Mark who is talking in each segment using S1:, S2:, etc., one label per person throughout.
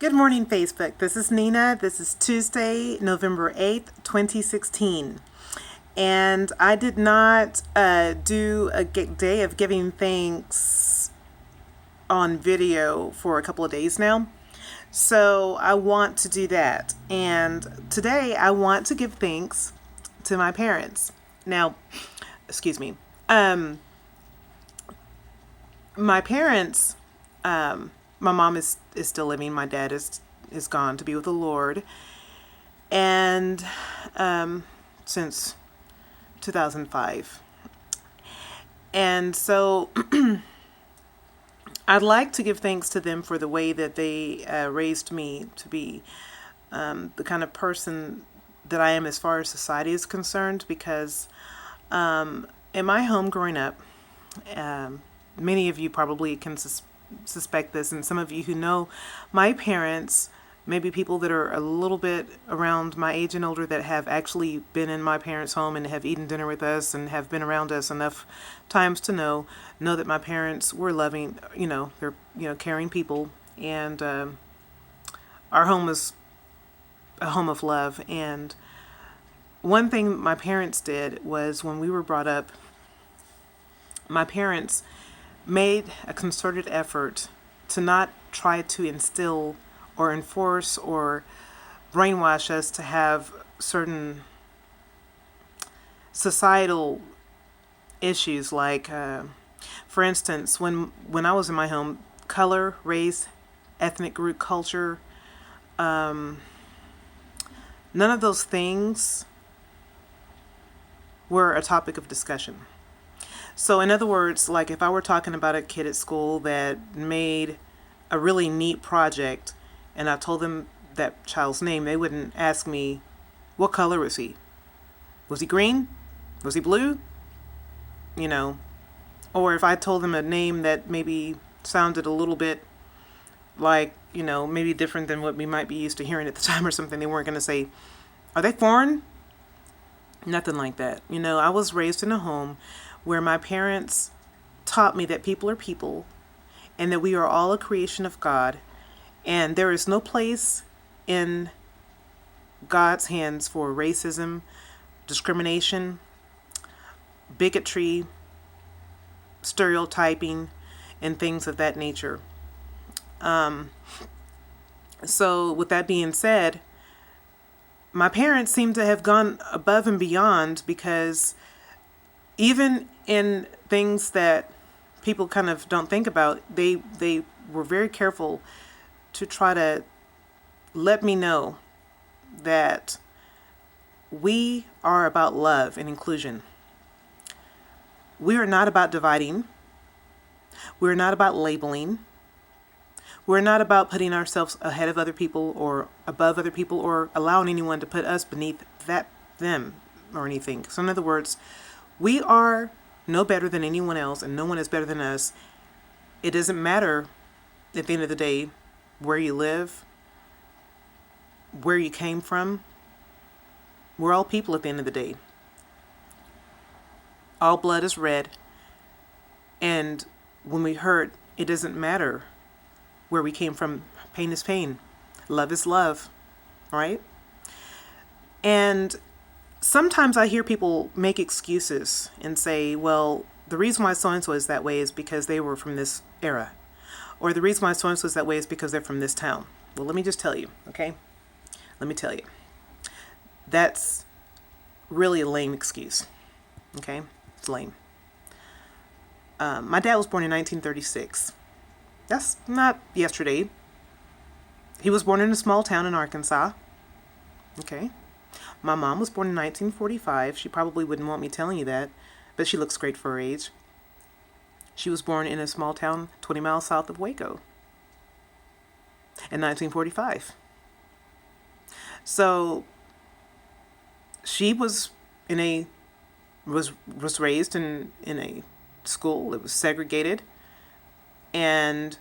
S1: Good morning, Facebook. This is Nina. This is Tuesday, November 8th, 2016. And I did not do a day of giving thanks on video for a couple of days now. So I want to do that. And today I want to give thanks to my parents. Now, excuse me. My parents, my mom is still living. My dad is gone to be with the Lord. And since 2005. And so I'd like to give thanks to them for the way that they raised me to be the kind of person that I am as far as society is concerned, because in my home growing up, many of you probably can suspect this, and some of you who know my parents, maybe people that are a little bit around my age and older that have actually been in my parents' home and have eaten dinner with us and have been around us enough times to know that my parents were loving, they're, caring people, and our home was a home of love. And one thing my parents did was, when we were brought up, my parents made a concerted effort to not try to instill or enforce or brainwash us to have certain societal issues, like for instance, when I was in my home, color, race, ethnic group, culture, none of those things were a topic of discussion. So in other words, like if I were talking about a kid at school that made a really neat project and I told them that child's name, they wouldn't ask me, what color was he? Was he green? Was he blue? Or if I told them a name that maybe sounded a little bit like, maybe different than what we might be used to hearing at the time or something, they weren't going to say, are they foreign? Nothing like that. I was raised in a home where my parents taught me that people are people and that we are all a creation of God, and there is no place in God's hands for racism, discrimination, bigotry, stereotyping, and things of that nature. So with that being said, my parents seem to have gone above and beyond, because even in things that people kind of don't think about, they were very careful to try to let me know that we are about love and inclusion. We are not about dividing. We're not about labeling. We're not about putting ourselves ahead of other people or above other people or allowing anyone to put us beneath them or anything. So in other words, we are no better than anyone else, and no one is better than us. It doesn't matter at the end of the day where you live, where you came from. We're all people at the end of the day. All blood is red. And when we hurt, it doesn't matter where we came from. Pain is pain. Love is love. Right? And sometimes I hear people make excuses and say, well, the reason why so-and-so is that way is because they were from this era. Or the reason why so-and-so is that way is because they're from this town. Well, let me just tell you, okay? Let me tell you. That's really a lame excuse, okay? It's lame. My dad was born in 1936. That's not yesterday. He was born in a small town in Arkansas, okay? My mom was born in 1945. She probably wouldn't want me telling you that, but she looks great for her age. She was born in a small town 20 miles south of Waco in 1945. So she was was raised in a school that was segregated, and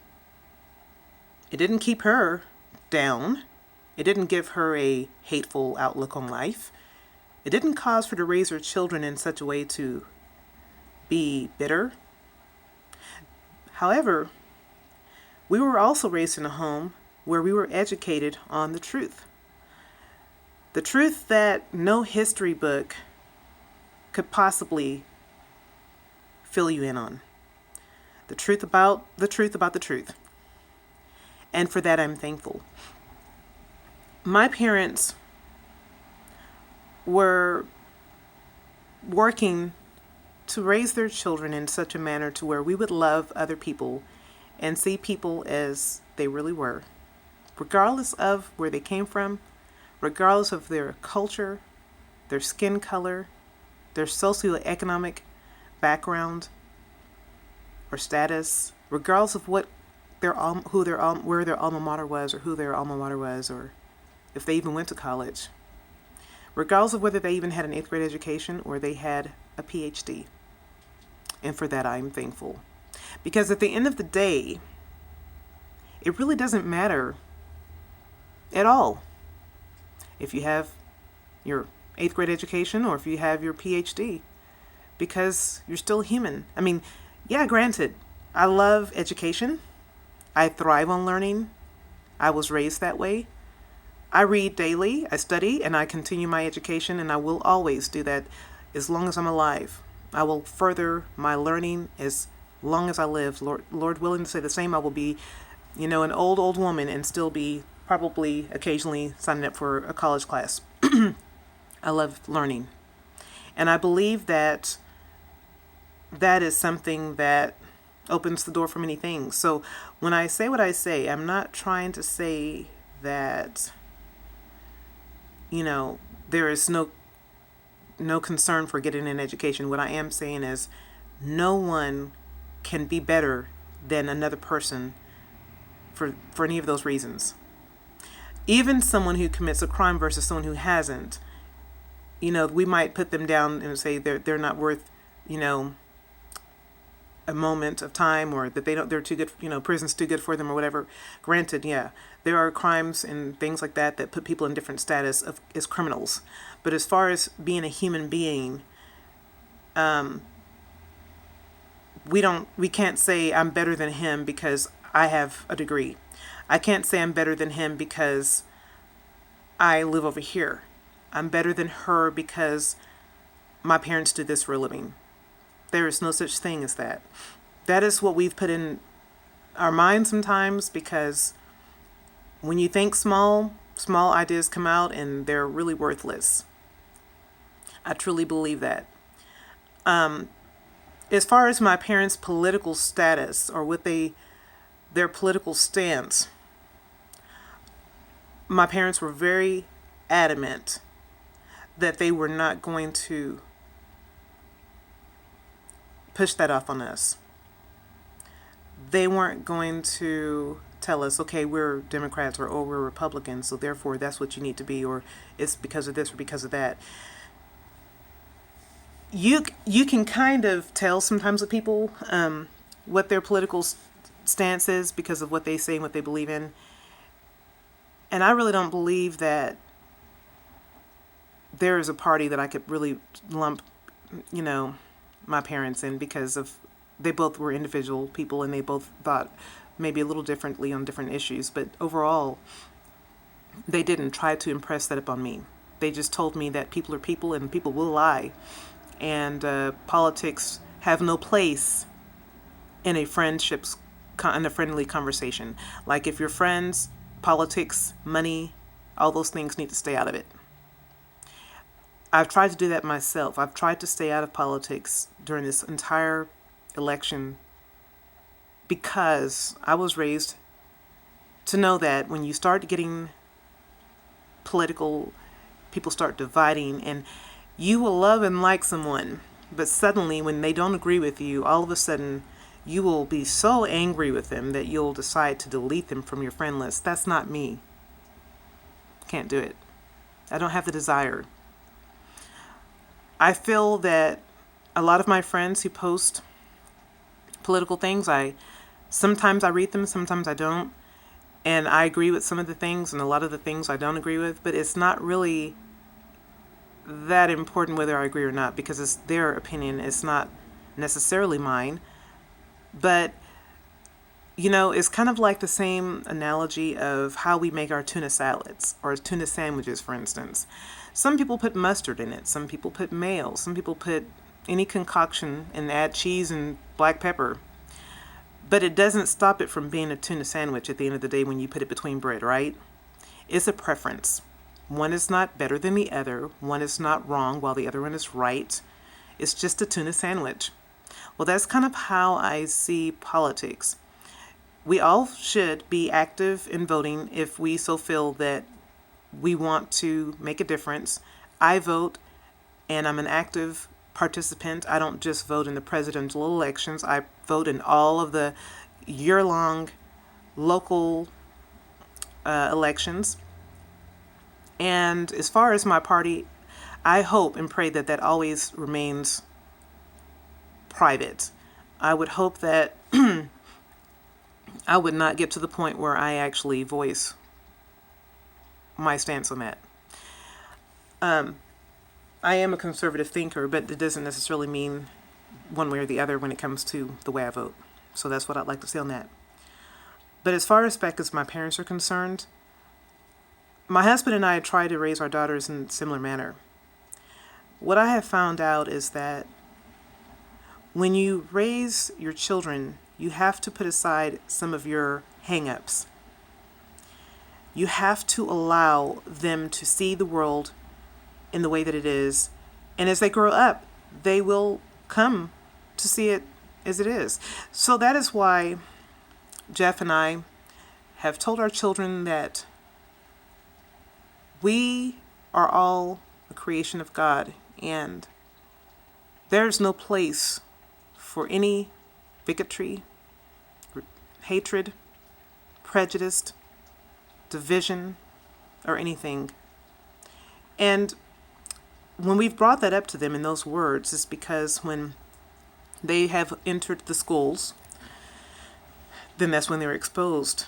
S1: it didn't keep her down. It didn't give her a hateful outlook on life. It didn't cause her to raise her children in such a way to be bitter. However, we were also raised in a home where we were educated on the truth. The truth that no history book could possibly fill you in on. The truth about the truth about the truth. And for that, I'm thankful. My parents were working to raise their children in such a manner to where we would love other people and see people as they really were, regardless of where they came from, regardless of their culture, their skin color, their socioeconomic background or status, regardless of what where their alma mater was, or who their alma mater was, or if they even went to college, regardless of whether they even had an 8th grade education or they had a PhD. And for that, I'm thankful. Because at the end of the day, it really doesn't matter at all if you have your 8th grade education or if you have your PhD, because you're still human. I mean, yeah, granted, I love education. I thrive on learning. I was raised that way. I read daily, I study, and I continue my education, and I will always do that as long as I'm alive. I will further my learning as long as I live. Lord willing to say the same, I will be, an old woman and still be probably occasionally signing up for a college class. I love learning. And I believe that that is something that opens the door for many things. So when I say what I say, I'm not trying to say that, there is no concern for getting an education. What I am saying is no one can be better than another person for any of those reasons. Even someone who commits a crime versus someone who hasn't, we might put them down and say they're not worth, a moment of time, or that they're too good, prison's too good for them or whatever. Granted, yeah, there are crimes and things like that put people in different status as criminals. But as far as being a human being, we can't say I'm better than him because I have a degree. I can't say I'm better than him because I live over here. I'm better than her because my parents do this for a living. There is no such thing as that. That is what we've put in our minds sometimes, because when you think small ideas come out and they're really worthless. I truly believe that. As far as my parents' political status or their political stance, my parents were very adamant that they were not going to push that off on us. They weren't going to tell us, okay, we're Democrats or we're Republicans, so therefore that's what you need to be, or it's because of this or because of that. You can kind of tell sometimes with people what their political stance is because of what they say and what they believe in. And I really don't believe that there is a party that I could really lump, my parents in, because of they both were individual people and they both thought maybe a little differently on different issues, but overall they didn't try to impress that upon me. They just told me that people are people and people will lie, and politics have no place in a friendly conversation. Like, if you're friends, politics, money, all those things need to stay out of it. I've tried to do that myself. I've tried to stay out of politics during this entire election because I was raised to know that when you start getting political, people start dividing, and you will love and like someone, but suddenly when they don't agree with you, all of a sudden you will be so angry with them that you'll decide to delete them from your friend list. That's not me. Can't do it. I don't have the desire. I feel that a lot of my friends who post political things, sometimes I read them, sometimes I don't. And I agree with some of the things, and a lot of the things I don't agree with, but it's not really that important whether I agree or not, because it's their opinion. It's not necessarily mine. But It's kind of like the same analogy of how we make our tuna salads or tuna sandwiches, for instance. Some people put mustard in it, some people put mayo, some people put any concoction and add cheese and black pepper. But it doesn't stop it from being a tuna sandwich at the end of the day when you put it between bread, right? It's a preference. One is not better than the other, one is not wrong while the other one is right. It's just a tuna sandwich. Well, that's kind of how I see politics. We all should be active in voting if we so feel that we want to make a difference. I vote and I'm an active participant. I don't just vote in the presidential elections, I vote in all of the year long local elections. And as far as my party, I hope and pray that that always remains private. I would hope that I would not get to the point where I actually voice my stance on that. I am a conservative thinker, but it doesn't necessarily mean one way or the other when it comes to the way I vote. So that's what I'd like to say on that. But as far as back as my parents are concerned, my husband and I try to raise our daughters in a similar manner. What I have found out is that when you raise your children, you have to put aside some of your hang-ups. You have to allow them to see the world in the way that it is. And as they grow up, they will come to see it as it is. So that is why Jeff and I have told our children that we are all a creation of God, and there's no place for any bigotry, hatred, prejudice, division, or anything. And when we've brought that up to them in those words, it's because when they have entered the schools, then that's when they're exposed.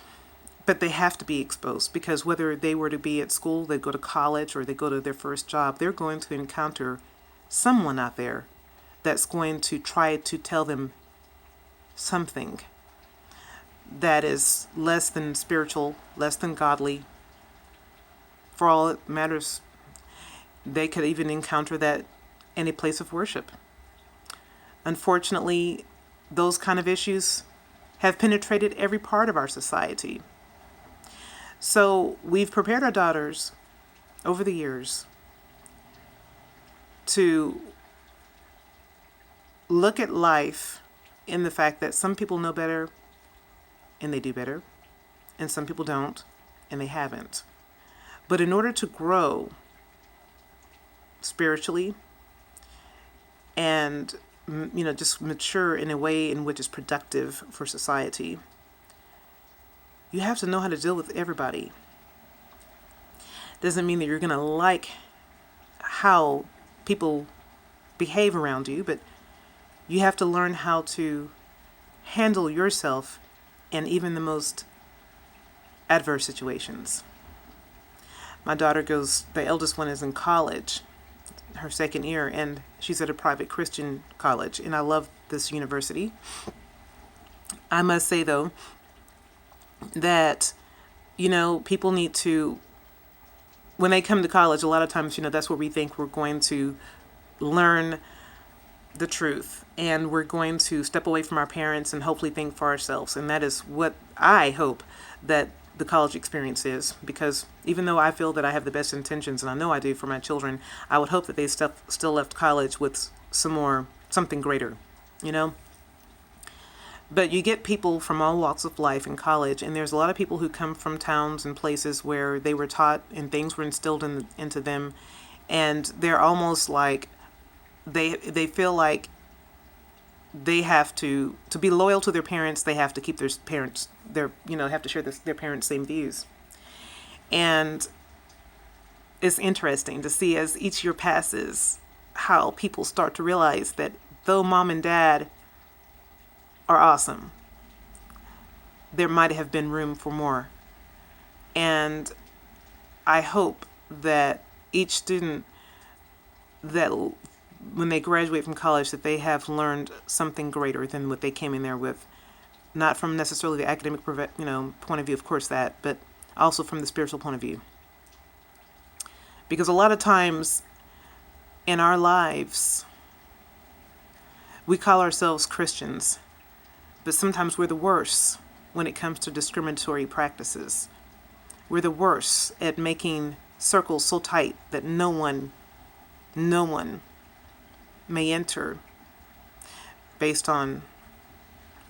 S1: But they have to be exposed because whether they were to be at school, they go to college, or they go to their first job, they're going to encounter someone out there that's going to try to tell them something that is less than spiritual, less than godly. For all it matters, they could even encounter that in a place of worship. Unfortunately, those kind of issues have penetrated every part of our society. So we've prepared our daughters over the years to look at life in the fact that some people know better and they do better, and some people don't and they haven't. But in order to grow spiritually and just mature in a way in which is productive for society, you have to know how to deal with everybody. Doesn't mean that you're going to like how people behave around you, but you have to learn how to handle yourself in even the most adverse situations. My daughter the eldest one is in college, her second year, and she's at a private Christian college, and I love this university. I must say, though, that, people need to, when they come to college, a lot of times, that's where we think we're going to learn the truth and we're going to step away from our parents and hopefully think for ourselves. And that is what I hope that the college experience is, because even though I feel that I have the best intentions, and I know I do for my children, I would hope that they still left college with something greater, But you get people from all walks of life in college, and there's a lot of people who come from towns and places where they were taught and things were instilled into them, and they're almost like they feel like they have to be loyal to their parents. They have to keep their parents have to share their parents' same views, and it's interesting to see as each year passes how people start to realize that though mom and dad are awesome, there might have been room for more. And I hope that each student, that when they graduate from college, that they have learned something greater than what they came in there with. not from necessarily the academic, point of view, of course that, but also from the spiritual point of view. Because a lot of times in our lives, we call ourselves Christians, but sometimes we're the worst when it comes to discriminatory practices. We're the worst at making circles so tight that no one may enter based on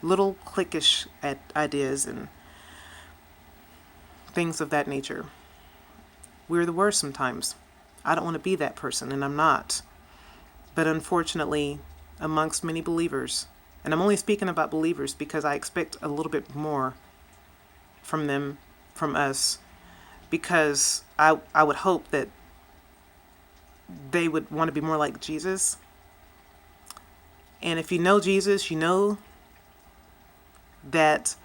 S1: little cliquish ideas and things of that nature. We're the worst sometimes. I don't want to be that person, and I'm not. But unfortunately, amongst many believers, and I'm only speaking about believers because I expect a little bit more from them, from us, because I would hope that they would want to be more like Jesus. And if you know Jesus, you know that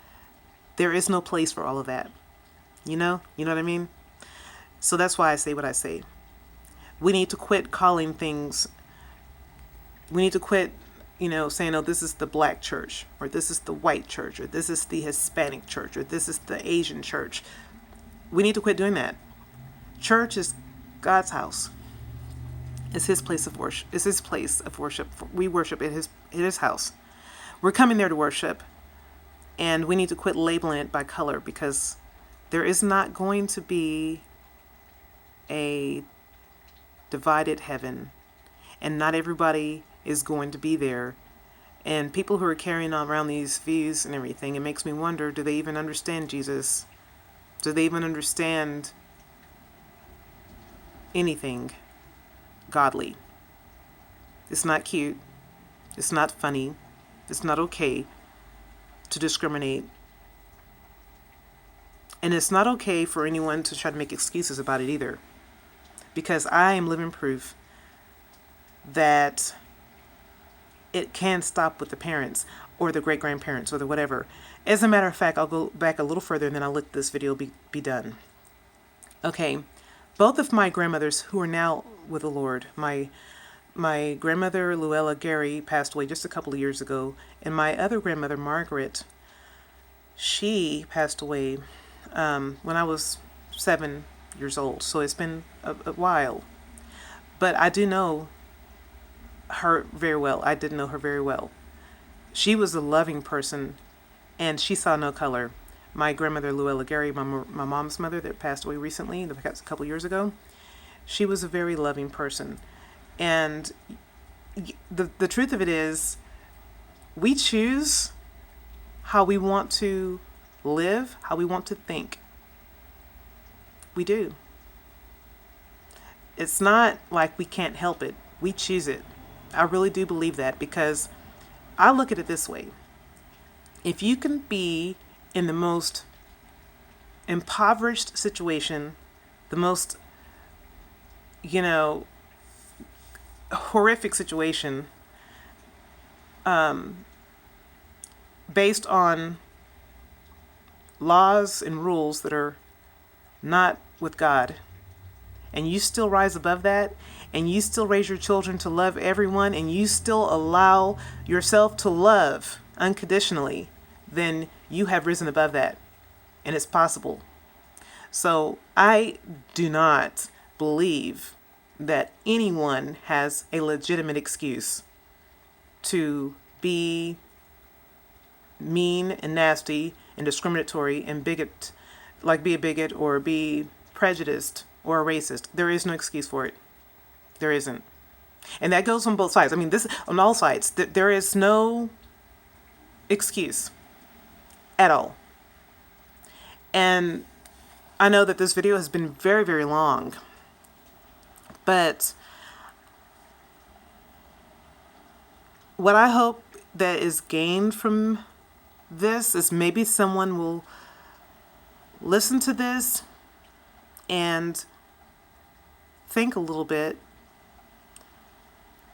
S1: there is no place for all of that. You know what I mean? So that's why I say what I say. We need to quit calling things, we need to quit, saying, oh, this is the black church, or this is the white church, or this is the Hispanic church, or this is the Asian church. We need to quit doing that. Church is God's house. It's his place of worship. It's his place of worship. We worship at his house. We're coming there to worship, and we need to quit labeling it by color, because there is not going to be a divided heaven, and not everybody is going to be there. And people who are carrying on around these views and everything, it makes me wonder, do they even understand Jesus? Do they even understand anything godly? It's not cute. It's not funny. It's not okay to discriminate. And it's not okay for anyone to try to make excuses about it either. Because I am living proof that it can stop with the parents or the great-grandparents or the whatever. As a matter of fact, I'll go back a little further and then I'll let this video be done. Okay, both of my grandmothers who are now with the Lord, my grandmother Luella Gary passed away just a couple of years ago, and my other grandmother Margaret, she passed away when I was 7 years old. So it's been a while. But I do know her very well. I did know her very well. She was a loving person, and she saw no color. My grandmother Luella Gary, my mom's mother that passed away recently, a couple years ago, she was a very loving person. And the truth of it is, we choose how we want to live, how we want to think. We do. It's not like we can't help it. We choose it. I really do believe that, because I look at it this way. If you can be in the most impoverished situation, the most, horrific situation, based on laws and rules that are not with God, and you still rise above that, and you still raise your children to love everyone, and you still allow yourself to love unconditionally, then you have risen above that, and it's possible. So I do not believe that anyone has a legitimate excuse to be mean and nasty and discriminatory and be a bigot or be prejudiced or a racist. There is no excuse for it. There isn't. And that goes on both sides. I mean, this on all sides. There is no excuse at all. And I know that this video has been very, very long, but what I hope that is gained from this is maybe someone will listen to this and think a little bit,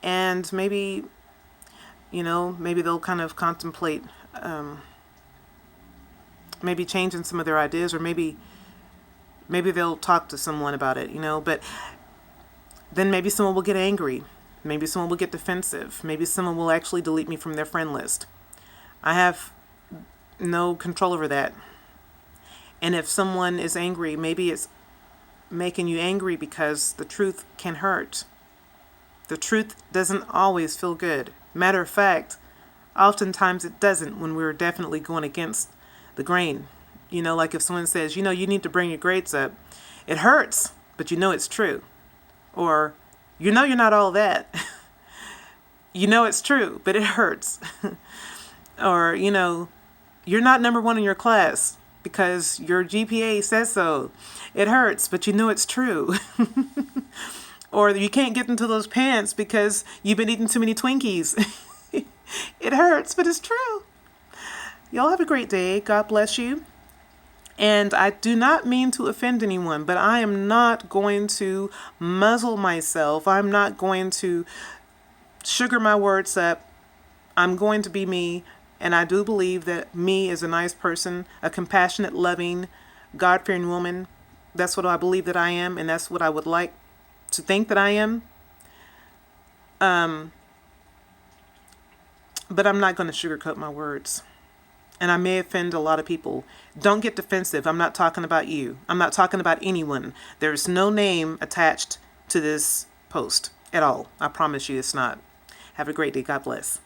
S1: and maybe they'll kind of contemplate maybe changing some of their ideas, or maybe they'll talk to someone about it, but then maybe someone will get angry, maybe someone will get defensive, maybe someone will actually delete me from their friend list. I have no control over that. And if someone is angry, maybe it's making you angry because the truth can hurt. The truth doesn't always feel good. Matter of fact, oftentimes it doesn't when we're definitely going against the grain. Like if someone says, you need to bring your grades up, it hurts, but it's true. Or, you're not all that. It's true, but it hurts. Or, you're not number one in your class because your GPA says so. It hurts, but it's true. Or you can't get into those pants because you've been eating too many Twinkies. It hurts, but it's true. Y'all have a great day. God bless you. And I do not mean to offend anyone, but I am not going to muzzle myself. I'm not going to sugar my words up. I'm going to be me. And I do believe that me is a nice person, a compassionate, loving, God-fearing woman. That's what I believe that I am, and that's what I would like to think that I am. But I'm not going to sugarcoat my words. And I may offend a lot of people. Don't get defensive. I'm not talking about you. I'm not talking about anyone. There's no name attached to this post at all. I promise you it's not. Have a great day. God bless.